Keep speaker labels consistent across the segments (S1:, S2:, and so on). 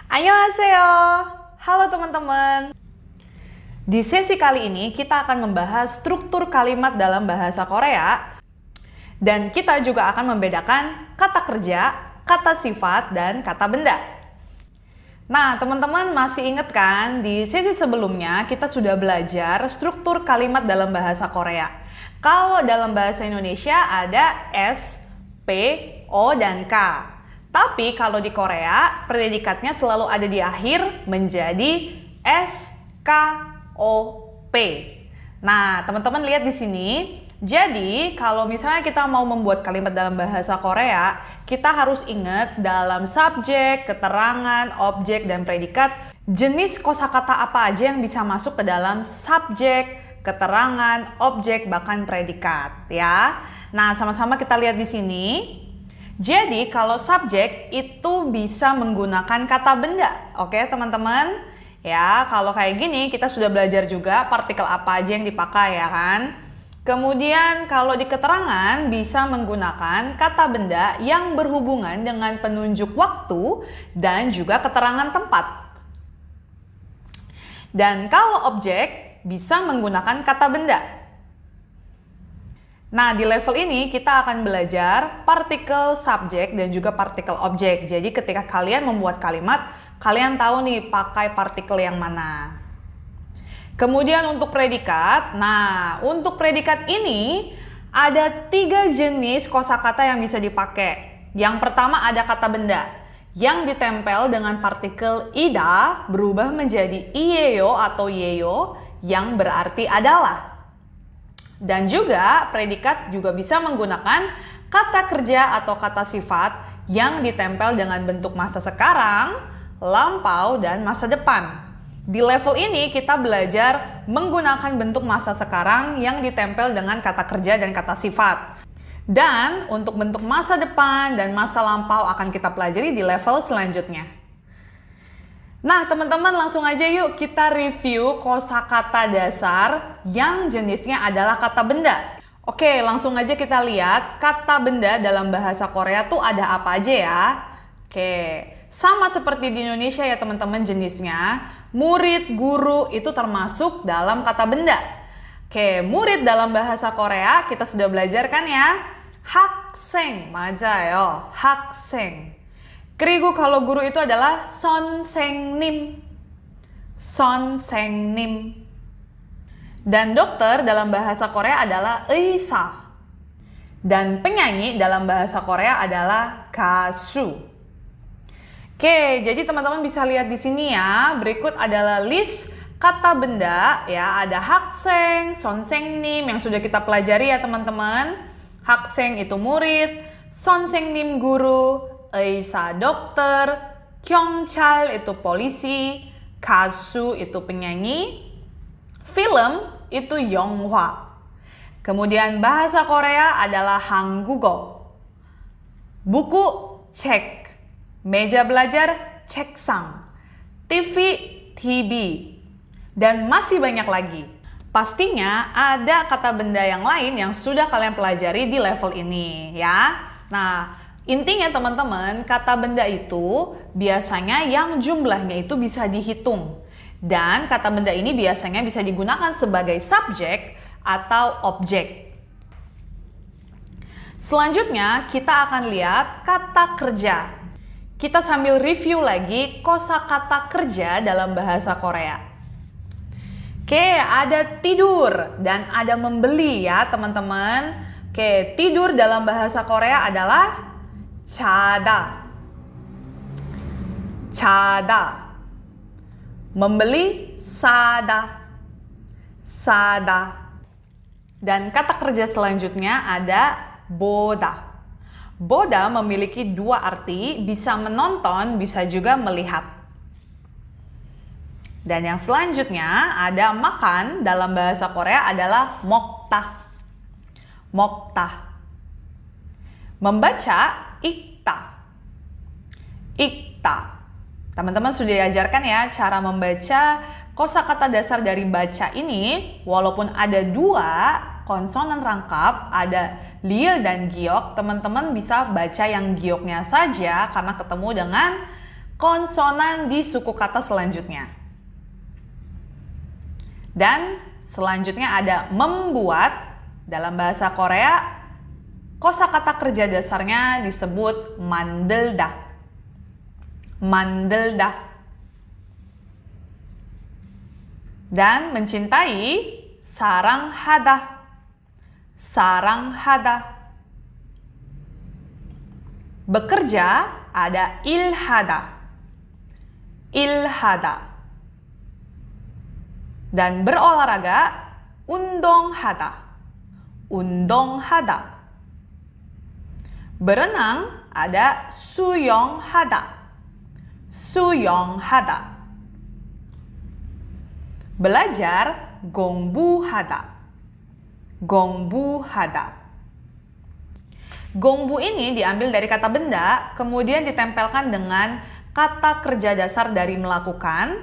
S1: Annyeonghaseyo. Halo teman-teman. Di sesi kali ini kita akan membahas struktur kalimat dalam bahasa Korea dan kita juga akan membedakan kata kerja, kata sifat, dan kata benda. Nah, teman-teman masih ingat kan di sesi sebelumnya kita sudah belajar struktur kalimat dalam bahasa Korea. Kalau dalam bahasa Indonesia ada S, P, O, dan K. Tapi kalau di Korea, predikatnya selalu ada di akhir menjadi S, K, O, P. Nah, teman-teman lihat di sini. Jadi, kalau misalnya kita mau membuat kalimat dalam bahasa Korea, kita harus ingat dalam subjek, keterangan, objek, dan predikat, jenis kosakata apa aja yang bisa masuk ke dalam subjek, keterangan, objek, bahkan predikat, ya. Nah, sama-sama kita lihat di sini. Jadi, kalau subjek itu bisa menggunakan kata benda. Oke, teman-teman? Ya, kalau kayak gini kita sudah belajar juga partikel apa aja yang dipakai, ya kan? Kemudian, kalau di keterangan bisa menggunakan kata benda yang berhubungan dengan penunjuk waktu dan juga keterangan tempat. Dan kalau objek bisa menggunakan kata benda. Nah, di level ini kita akan belajar partikel subjek dan juga partikel objek. Jadi ketika kalian membuat kalimat, kalian tahu nih pakai partikel yang mana. Kemudian untuk predikat, nah untuk predikat ini ada 3 jenis kosakata yang bisa dipakai. Yang pertama ada kata benda yang ditempel dengan partikel ida berubah menjadi ieyo atau yeyo yang berarti adalah. Dan juga predikat juga bisa menggunakan kata kerja atau kata sifat yang ditempel dengan bentuk masa sekarang, lampau, dan masa depan. Di level ini kita belajar menggunakan bentuk masa sekarang yang ditempel dengan kata kerja dan kata sifat. Dan untuk bentuk masa depan dan masa lampau akan kita pelajari di level selanjutnya. Nah, teman-teman langsung aja yuk kita review kosakata dasar yang jenisnya adalah kata benda. Oke, langsung aja kita lihat kata benda dalam bahasa Korea tuh ada apa aja ya. Oke, sama seperti di Indonesia ya teman-teman jenisnya. Murid, guru itu termasuk dalam kata benda. Oke, murid dalam bahasa Korea kita sudah belajar kan ya? 학생, 맞아요. 학생. 그리고 kalau guru itu adalah 선생님. 선생님. Dan dokter dalam bahasa Korea adalah 의사. Dan penyanyi dalam bahasa Korea adalah 가수. Oke, jadi teman-teman bisa lihat di sini ya. Berikut adalah list kata benda ya. Ada 학생, 선생님 yang sudah kita pelajari ya teman-teman. 학생 itu murid, 선생님 guru, 의사 dokter, 경찰 itu polisi, 가수 itu penyanyi, film itu 영화. Kemudian bahasa Korea adalah 한국어. Buku cek. Meja belajar, 책상, TV, TV, dan masih banyak lagi. Pastinya ada kata benda yang lain yang sudah kalian pelajari di level ini ya. Nah, intinya teman-teman, kata benda itu biasanya yang jumlahnya itu bisa dihitung. Dan kata benda ini biasanya bisa digunakan sebagai subjek atau objek. Selanjutnya kita akan lihat kata kerja. Kita sambil review lagi kosakata kerja dalam bahasa Korea. Oke, ada tidur dan ada membeli ya teman-teman. Oke, tidur dalam bahasa Korea adalah 자다. 자다. Membeli 사다. 사다. Dan kata kerja selanjutnya ada 보다. Boda memiliki 2 arti, bisa menonton, bisa juga melihat. Dan yang selanjutnya ada makan dalam bahasa Korea adalah 먹다. 먹다. Membaca 읽다. 읽다. Teman-teman sudah diajarkan ya cara membaca kosakata dasar dari baca ini, walaupun ada 2 konsonan rangkap, ada liil dan giok, teman-teman bisa baca yang gioknya saja karena ketemu dengan konsonan di suku kata selanjutnya. Dan selanjutnya ada membuat. Dalam bahasa Korea, kosakata kerja dasarnya disebut mandelda. Mandelda. Dan mencintai, saranghada. Saranghada. Bekerja ada ilhada. Ilhada. Dan berolahraga, 운동하다. 운동하다. Berenang ada 수영하다. 수영하다. Belajar 공부하다. 공부하다. 공부 ini diambil dari kata benda, kemudian ditempelkan dengan kata kerja dasar dari melakukan,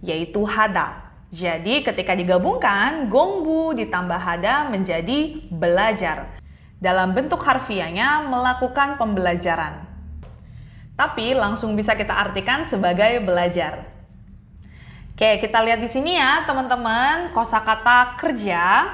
S1: yaitu hada. Jadi ketika digabungkan, gongbu ditambah hada menjadi belajar. Dalam bentuk harfiahnya melakukan pembelajaran. Tapi langsung bisa kita artikan sebagai belajar. Oke, kita lihat di sini ya teman-teman, kosakata kerja.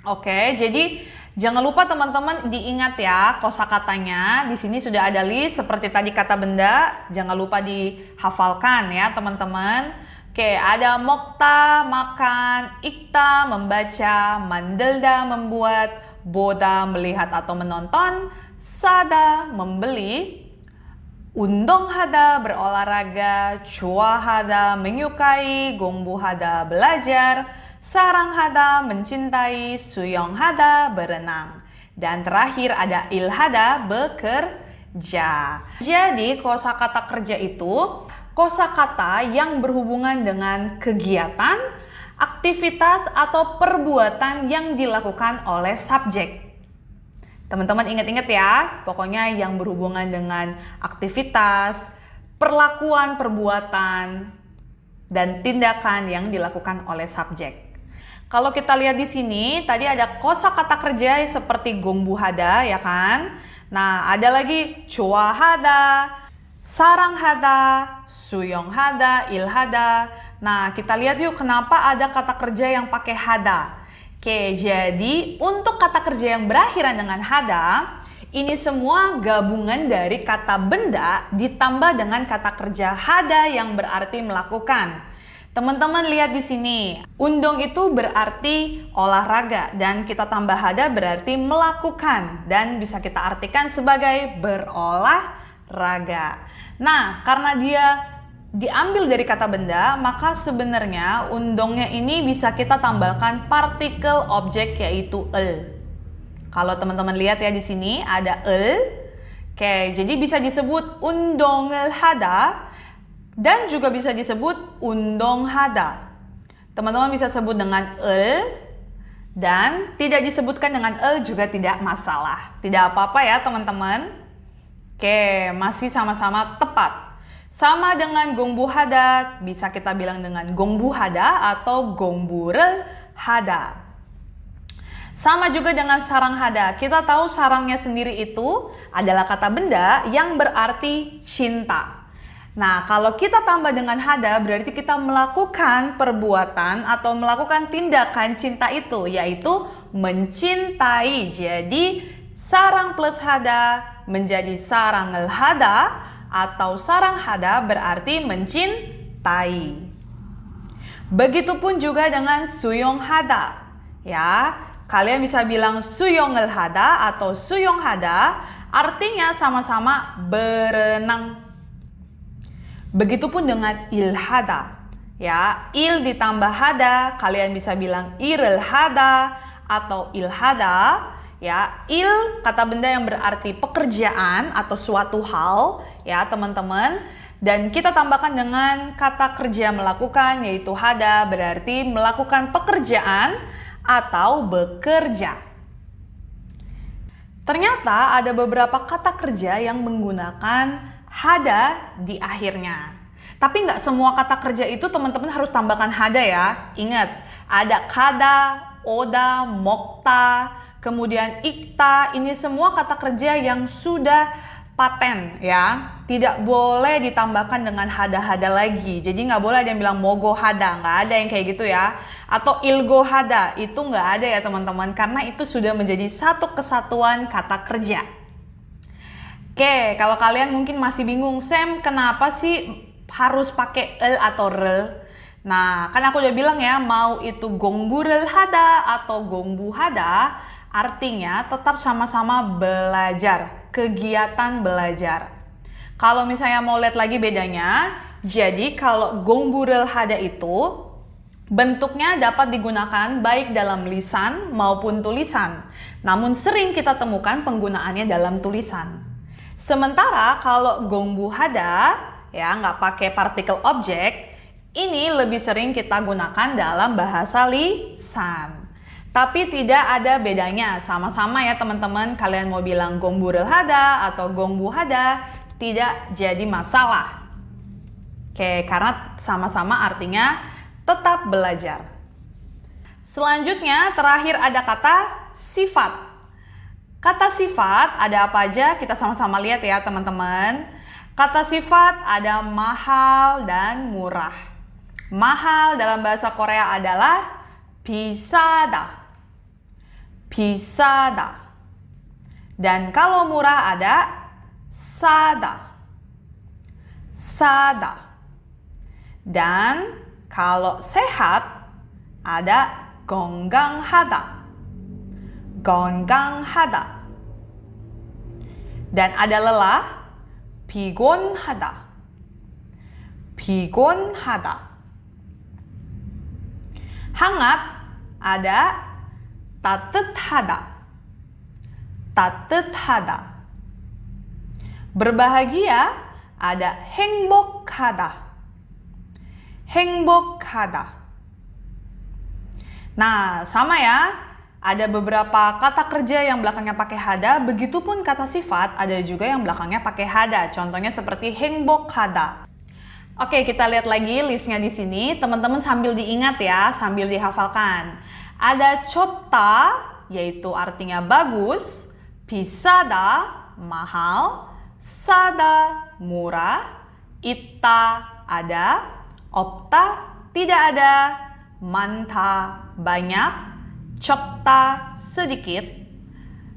S1: Oke, jadi jangan lupa teman-teman diingat ya kosakatanya. Di sini sudah ada list seperti tadi kata benda, jangan lupa dihafalkan ya teman-teman. Oke, ada mokta, makan, ikta, membaca, mandelda, membuat, boda, melihat atau menonton, sada, membeli, 운동하다, berolahraga, 좋아하다, menyukai, 공부하다, belajar, 사랑하다, mencintai, 수영하다, berenang. Dan terakhir ada ilhada, bekerja. Jadi kosakata kerja itu kosakata yang berhubungan dengan kegiatan, aktivitas, atau perbuatan yang dilakukan oleh subjek. Teman-teman ingat-ingat ya, pokoknya yang berhubungan dengan aktivitas, perlakuan, perbuatan, dan tindakan yang dilakukan oleh subjek. Kalau kita lihat di sini, tadi ada kosakata kerja seperti gongbuhada, ya kan? Nah, ada lagi 좋아하다, 사랑하다, 수영하다, ilhada. Nah, kita lihat yuk kenapa ada kata kerja yang pakai hada. Oke, jadi untuk kata kerja yang berakhiran dengan hada, ini semua gabungan dari kata benda ditambah dengan kata kerja hada yang berarti melakukan. Teman-teman lihat di sini, undong itu berarti olahraga dan kita tambah hada berarti melakukan dan bisa kita artikan sebagai berolahraga. Nah, karena dia diambil dari kata benda, maka sebenarnya undongnya ini bisa kita tambahkan partikel objek yaitu el. Kalau teman-teman lihat ya di sini ada el. Oke, jadi bisa disebut undongel hada dan juga bisa disebut undong hada. Teman-teman bisa sebut dengan el dan tidak disebutkan dengan el juga tidak masalah. Tidak apa-apa ya teman-teman. Oke, masih sama-sama tepat. Sama dengan gongbuhada, bisa kita bilang dengan gongbuhada atau gongburel hada. Sama juga dengan saranghada. Kita tahu sarangnya sendiri itu adalah kata benda yang berarti cinta. Nah, kalau kita tambah dengan hada berarti kita melakukan perbuatan atau melakukan tindakan cinta itu, yaitu mencintai. Jadi sarang plus hada menjadi sarangel hada atau saranghada berarti mencintai. Begitupun juga dengan 수영하다. Ya, kalian bisa bilang 수영을 하다 atau 수영하다, artinya sama-sama berenang. Begitupun dengan ilhada. Ya, il ditambah hada, kalian bisa bilang irel hada atau ilhada. Ya, il kata benda yang berarti pekerjaan atau suatu hal, ya teman-teman. Dan kita tambahkan dengan kata kerja melakukan, yaitu hada, berarti melakukan pekerjaan atau bekerja. Ternyata ada beberapa kata kerja yang menggunakan hada di akhirnya. Tapi nggak semua kata kerja itu teman-teman harus tambahkan hada ya. Ingat, ada kada, oda, mokta, kemudian ikta, ini semua kata kerja yang sudah paten ya. tidak boleh ditambahkan dengan hada-hada lagi. Jadi nggak boleh ada yang bilang mogo hada, nggak ada yang kayak gitu ya. Atau ilgo hada, itu nggak ada ya teman-teman, karena itu sudah menjadi satu kesatuan kata kerja. Oke, kalau kalian mungkin masih bingung, Sam, kenapa sih harus pakai el atau rel? Nah, kan aku udah bilang ya, mau itu gongburel hada atau gongbu hada, artinya tetap sama-sama belajar, kegiatan belajar. Kalau misalnya mau lihat lagi bedanya, jadi kalau gongburel hada itu bentuknya dapat digunakan baik dalam lisan maupun tulisan. Namun sering kita temukan penggunaannya dalam tulisan. Sementara kalau gongbu hada, ya nggak pakai partikel objek, ini lebih sering kita gunakan dalam bahasa lisan. Tapi tidak ada bedanya, sama-sama ya teman-teman, kalian mau bilang gongburel hada atau gongbu hada, tidak jadi masalah. Oke, karena sama-sama artinya tetap belajar. Selanjutnya, terakhir ada kata sifat. Kata sifat ada apa aja? Kita sama-sama lihat ya teman-teman. Kata sifat ada mahal dan murah. Mahal dalam bahasa Korea adalah 비싸다. 비싸다. Dan kalau murah ada 싸다. 싸다. Dan kalau sehat ada 건강하다. 건강하다. Dan ada lelah 피곤하다. 피곤하다. Hangat ada 따뜻하다. 따뜻하다. Berbahagia ada 행복하다. 행복하다. Nah, sama ya. Ada beberapa kata kerja yang belakangnya pakai hada, begitupun kata sifat ada juga yang belakangnya pakai hada. Contohnya seperti 행복하다. Oke, kita lihat lagi listnya di sini. Teman-teman sambil diingat ya, sambil dihafalkan. Ada 좁다, yaitu artinya bagus. 비싸다, mahal. 싸다, murah. 있다, ada. 없다, tidak ada. 많다, banyak. 적다, sedikit.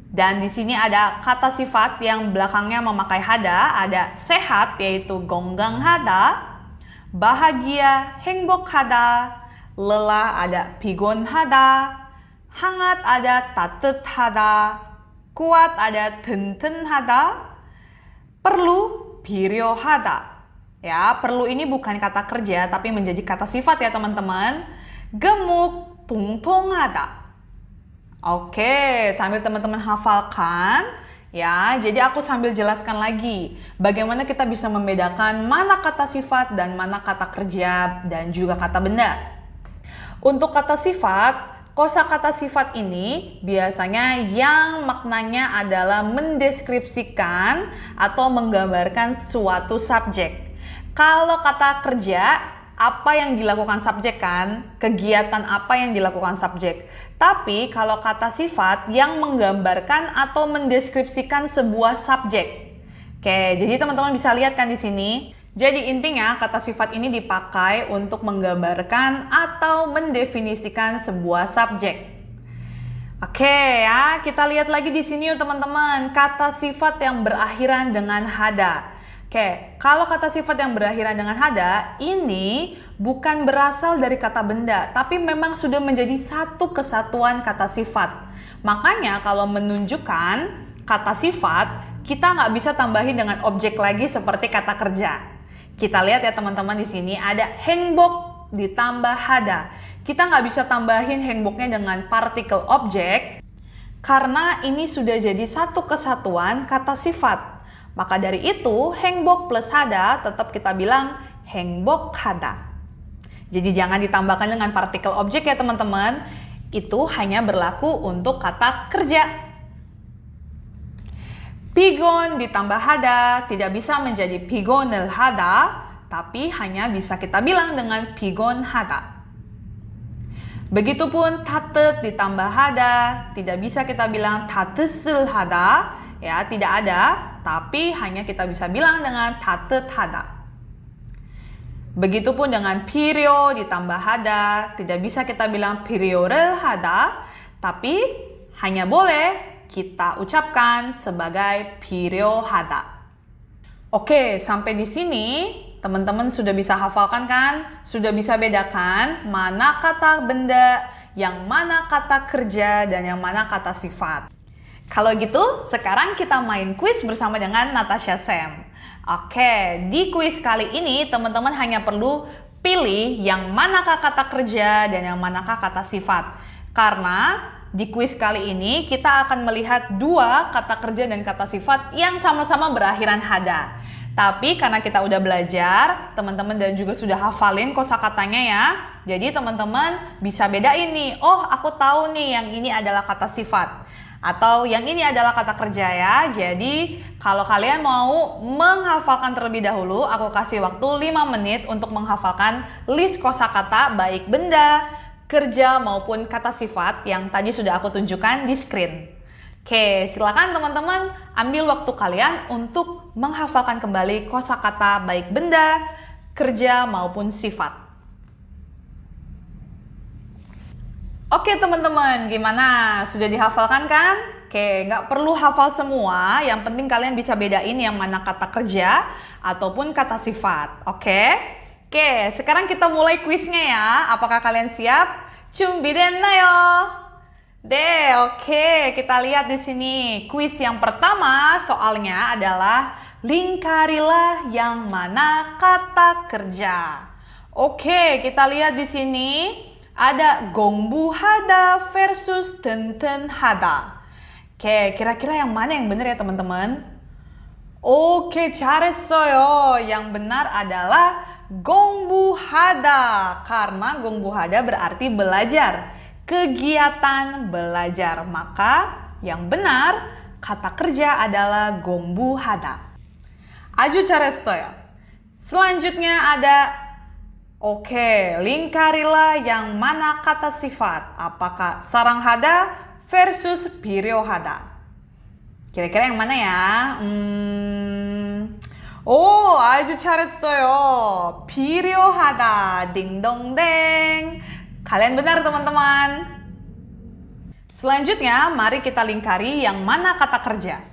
S1: Dan di sini ada kata sifat yang belakangnya memakai hada. Ada sehat, yaitu 건강하다. Bahagia, 행복하다. Lelah ada 피곤하다. Hangat ada 따뜻하다. Kuat ada 든든하다. Perlu 필요하다. Ya, perlu ini bukan kata kerja tapi menjadi kata sifat ya teman-teman. Gemuk, 통통하다. Oke, sambil teman-teman hafalkan ya. Jadi aku sambil jelaskan lagi bagaimana kita bisa membedakan mana kata sifat dan mana kata kerja dan juga kata benda. Untuk kata sifat, kosakata sifat ini biasanya yang maknanya adalah mendeskripsikan atau menggambarkan suatu subjek. Kalau kata kerja, apa yang dilakukan subjek kan? Kegiatan apa yang dilakukan subjek. Tapi kalau kata sifat yang menggambarkan atau mendeskripsikan sebuah subjek. Oke, jadi teman-teman bisa lihat kan di sini. Jadi intinya kata sifat ini dipakai untuk menggambarkan atau mendefinisikan sebuah subjek. Oke ya, kita lihat lagi di sini yuk teman-teman. Kata sifat yang berakhiran dengan hada. Oke, kalau kata sifat yang berakhiran dengan hada, ini bukan berasal dari kata benda, tapi memang sudah menjadi satu kesatuan kata sifat. Makanya kalau menunjukkan kata sifat, kita nggak bisa tambahin dengan objek lagi seperti kata kerja. Kita lihat ya teman-teman di sini ada 행복 ditambah hada. Kita nggak bisa tambahin 행복nya dengan partikel objek, karena ini sudah jadi satu kesatuan kata sifat. Maka dari itu, 행복 plus hada tetap kita bilang 행복하다. Jadi jangan ditambahkan dengan partikel objek ya teman-teman. Itu hanya berlaku untuk kata kerja. 피곤 ditambah hada tidak bisa menjadi 피곤을 하다, tapi hanya bisa kita bilang dengan 피곤하다. Begitupun 따뜻 ditambah hada tidak bisa kita bilang 따뜻을 하다, ya tidak ada. tapi hanya kita bisa bilang dengan 따뜻하다. Begitupun dengan 필요 ditambah hada, tidak bisa kita bilang 필요를 하다, tapi hanya boleh kita ucapkan sebagai 필요하다. Oke, sampai di sini teman-teman sudah bisa hafalkan kan? Sudah bisa bedakan mana kata benda, yang mana kata kerja, dan yang mana kata sifat. Kalau gitu, sekarang kita main kuis bersama dengan Natasha Sam. Oke, di kuis kali ini teman-teman hanya perlu pilih yang manakah kata kerja dan yang manakah kata sifat. Karena di kuis kali ini kita akan melihat dua kata kerja dan kata sifat yang sama-sama berakhiran hada. Tapi karena kita udah belajar, teman-teman dan juga sudah hafalin kosakatanya ya. Jadi teman-teman bisa bedain nih, oh aku tahu nih yang ini adalah kata sifat. Atau yang ini adalah kata kerja ya. Jadi kalau kalian mau menghafalkan terlebih dahulu, aku kasih waktu 5 menit untuk menghafalkan list kosakata baik benda, kerja maupun kata sifat yang tadi sudah aku tunjukkan di screen. Oke, silakan teman-teman ambil waktu kalian untuk menghafalkan kembali kosakata baik benda, kerja maupun sifat. Oke teman-teman, gimana? Sudah dihafalkan kan? Oke, nggak perlu hafal semua, yang penting kalian bisa bedain yang mana kata kerja ataupun kata sifat. Oke, sekarang kita mulai kuisnya ya. Apakah kalian siap? 준비됐나요? 네, oke. Kita lihat di sini. Kuis yang pertama soalnya adalah lingkarilah yang mana kata kerja. Oke, kita lihat di sini ada 공부하다 versus 튼튼하다. Oke, kira-kira yang mana yang benar ya teman-teman? Oke, 잘했어요. Yang benar adalah 공부하다. Karena 공부하다 berarti belajar. Kegiatan belajar. Maka yang benar kata kerja adalah 공부하다. 아주 잘했어요. Selanjutnya ada lingkarilah yang mana kata sifat. Apakah 사랑하다 versus 필요하다. Kira-kira yang mana ya? 아주 잘했어요. 필요하다. 딩동댕. Kalian benar teman-teman. Selanjutnya, mari kita lingkari yang mana kata kerja.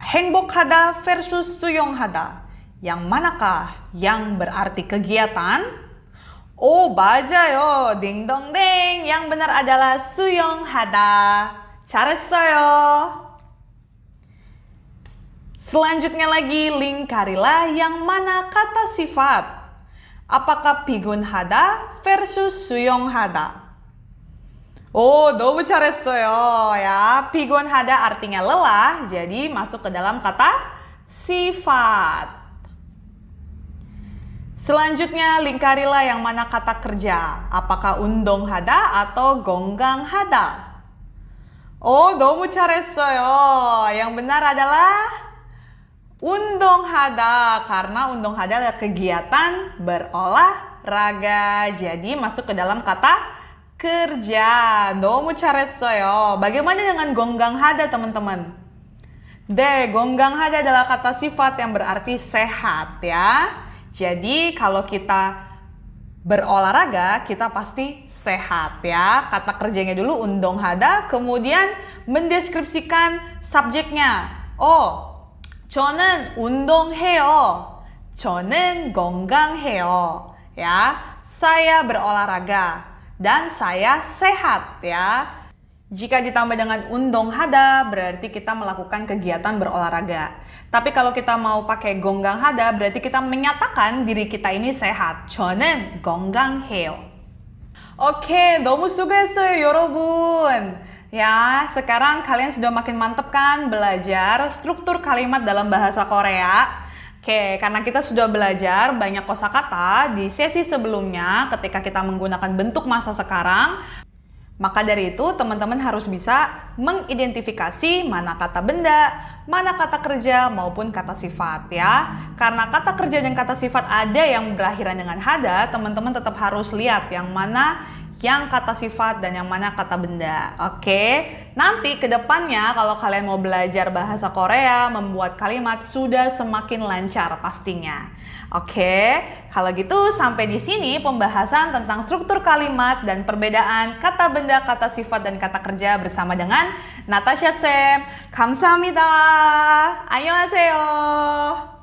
S1: 행복하다 versus 수용하다. Yang manakah yang berarti kegiatan? 맞아요. 딩동댕. Yang benar adalah 수용하다. 잘했어요. Selanjutnya lagi, lingkarilah yang mana kata sifat. Apakah 피곤하다 versus 수용하다? 너무 잘했어요. Ya, 피곤하다 artinya lelah, jadi masuk ke dalam kata sifat. Selanjutnya, lingkarilah yang mana kata kerja. Apakah 운동하다 atau 건강하다? 너무 잘했어요. Yang benar adalah 운동하다, karena 운동하다 adalah kegiatan berolahraga. Jadi masuk ke dalam kata kerja. 너무 잘했어요. Bagaimana dengan 건강하다 teman-teman? 건강하다 adalah kata sifat yang berarti sehat ya. Jadi kalau kita berolahraga, kita pasti sehat ya. Kata kerjanya dulu 운동하다, kemudian mendeskripsikan subjeknya. 저는 운동해요. 저는 건강해요. Ya, saya berolahraga dan saya sehat ya. Jika ditambah dengan 운동하다 berarti kita melakukan kegiatan berolahraga. Tapi kalau kita mau pakai 건강하다 berarti kita menyatakan diri kita ini sehat. 저는 건강해요. Oke, 너무 수고했어요, 여러분. Ya, sekarang kalian sudah makin mantep kan belajar struktur kalimat dalam bahasa Korea. Karena kita sudah belajar banyak kosakata di sesi sebelumnya ketika kita menggunakan bentuk masa sekarang. Maka dari itu teman-teman harus bisa mengidentifikasi mana kata benda, mana kata kerja maupun kata sifat ya. Karena kata kerja dan kata sifat ada yang berakhiran dengan hada, teman-teman tetap harus lihat yang mana yang kata sifat dan yang mana kata benda. Oke, nanti kedepannya kalau kalian mau belajar bahasa Korea, membuat kalimat sudah semakin lancar pastinya. Oke, kalau gitu sampai di sini pembahasan tentang struktur kalimat dan perbedaan kata benda, kata sifat, dan kata kerja bersama dengan Natasha Sam. 감사합니다. 안녕하세요.